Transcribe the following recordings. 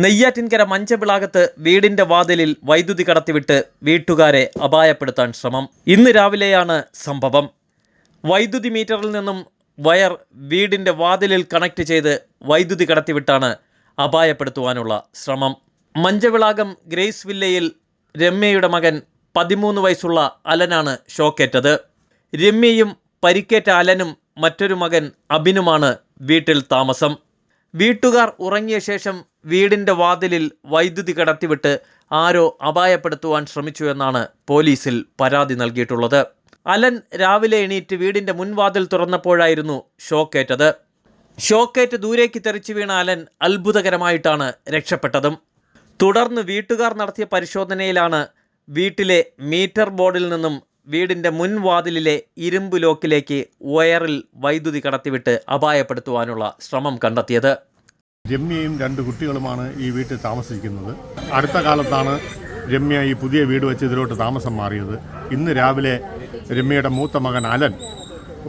നെയ്യാറ്റിൻകര മഞ്ചവിളാകത്ത് വീടിന്റെ വാതിലിൽ വൈദ്യുതി കടത്തിവിട്ട് വീട്ടുകാരെ അപായപ്പെടുത്താൻ ശ്രമം. ഇന്ന് രാവിലെയാണ് സംഭവം. വൈദ്യുതി മീറ്ററിൽ നിന്നും വയർ വീടിന്റെ വാതിലിൽ കണക്ട് ചെയ്ത് വൈദ്യുതി കടത്തിവിട്ടാണ് അപായപ്പെടുത്തുവാനുള്ള ശ്രമം. മഞ്ചവിളാകം ഗ്രേസ് വില്ലയിൽ രമ്യയുടെ മകൻ 13 വയസ്സുള്ള അലനാണ് ഷോക്കേറ്റത്. രമ്യയും പരിക്കേറ്റ അലനും മറ്റൊരു മകൻ അബിനുമാണ് വീട്ടിൽ താമസം. വീട്ടുകാർ ഉറങ്ങിയ ശേഷം വീടിന്റെ വാതിലിൽ വൈദ്യുതി കടത്തിവിട്ട് ആരോ അപായപ്പെടുത്തുവാൻ ശ്രമിച്ചു എന്നാണ് പോലീസിൽ പരാതി നൽകിയിട്ടുള്ളത്. അലൻ രാവിലെ എണീറ്റ് വീടിന്റെ മുൻവാതിൽ തുറന്നപ്പോഴായിരുന്നു ഷോക്കേറ്റത്. ഷോക്കേറ്റ് ദൂരേക്ക് തെറിച്ചു വീണ അലൻ അത്ഭുതകരമായിട്ടാണ് രക്ഷപ്പെട്ടതും. തുടർന്ന് വീട്ടുകാർ നടത്തിയ പരിശോധനയിലാണ് വീട്ടിലെ മീറ്റർ ബോർഡിൽ നിന്നും വീടിന്റെ മുൻവാതിലിലെ ഇരുമ്പ് ലോക്കിലേക്ക് വയറിൽ വൈദ്യുതി കടത്തിവിട്ട് അപായപ്പെടുത്തുവാനുള്ള ശ്രമം കണ്ടെത്തിയത്. രമ്യയും 2 കുട്ടികളുമാണ് ഈ വീട്ടിൽ താമസിക്കുന്നത്. അടുത്ത കാലത്താണ് രമ്യ ഈ പുതിയ വീട് വെച്ച് ഇതിലോട്ട് താമസം മാറിയത്. ഇന്ന് രാവിലെ രമ്യയുടെ മൂത്ത മകൻ അലൻ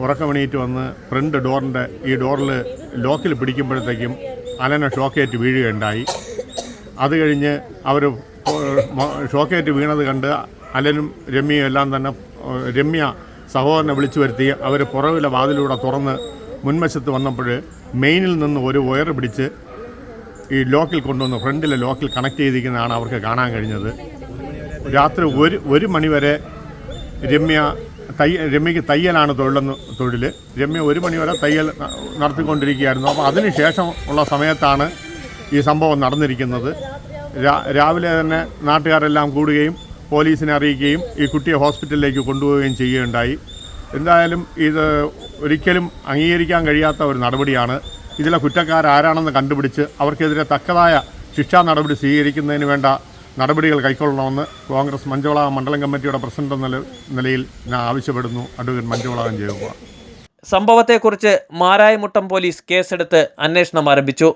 ഉറക്കമെണീറ്റ് വന്ന് ഫ്രണ്ട് ഡോറിൻ്റെ ഈ ഡോറിൽ ലോക്കിൽ പിടിക്കുമ്പോഴത്തേക്കും അലനെ ഷോക്കേറ്റ് വീഴുകയുണ്ടായി. അത് കഴിഞ്ഞ് അവർ ഷോക്കേറ്റ് വീണത് കണ്ട് അലനും രമ്യയും എല്ലാം തന്നെ രമ്യ സഹോദരനെ വിളിച്ചു വരുത്തി അവർ പുറകിലെ വാതിലൂടെ തുറന്ന് മുൻവശത്ത് വന്നപ്പോൾ മെയിനിൽ നിന്ന് ഒരു വയർ പിടിച്ച് ഈ ലോക്കിൽ കൊണ്ടുവന്ന് ഫ്രണ്ടിലെ ലോക്കിൽ കണക്ട് ചെയ്തിരിക്കുന്നതാണ് അവർക്ക് കാണാൻ കഴിഞ്ഞത്. രാത്രി 1 മണിവരെ രമ്യയ്ക്ക് തയ്യലാണ് തൊഴിൽ. രമ്യ 1 മണിവരെ തയ്യൽ നടത്തിക്കൊണ്ടിരിക്കുകയായിരുന്നു. അപ്പോൾ അതിന് ശേഷം ഉള്ള സമയത്താണ് ഈ സംഭവം നടന്നിരിക്കുന്നത്. രാവിലെ തന്നെ നാട്ടുകാരെല്ലാം കൂടുകയും പോലീസിനെ അറിയിക്കുകയും ഈ കുട്ടിയെ ഹോസ്പിറ്റലിലേക്ക് കൊണ്ടുപോവുകയും ചെയ്യുകയുണ്ടായി. എന്തായാലും ഇത് ഒരിക്കലും അംഗീകരിക്കാൻ കഴിയാത്ത ഒരു നടപടിയാണ്. ഇതിലെ കുറ്റക്കാരാരാണെന്ന് കണ്ടുപിടിച്ച് അവർക്കെതിരെ തക്കതായ ശിക്ഷാ നടപടി സ്വീകരിക്കുന്നതിന് വേണ്ട നടപടികൾ കൈക്കൊള്ളണമെന്ന് കോൺഗ്രസ് മഞ്ചവിളാകം മണ്ഡലം കമ്മിറ്റിയുടെ പ്രസിഡന്റ് എന്ന നിലയിൽ ഞാൻ ആവശ്യപ്പെടുന്നു. അഡ്വക്കേറ്റ് മഞ്ചവിളാകം ജയകുമാർ. സംഭവത്തെക്കുറിച്ച് മാരായമുട്ടം പോലീസ് കേസെടുത്ത് അന്വേഷണം ആരംഭിച്ചു.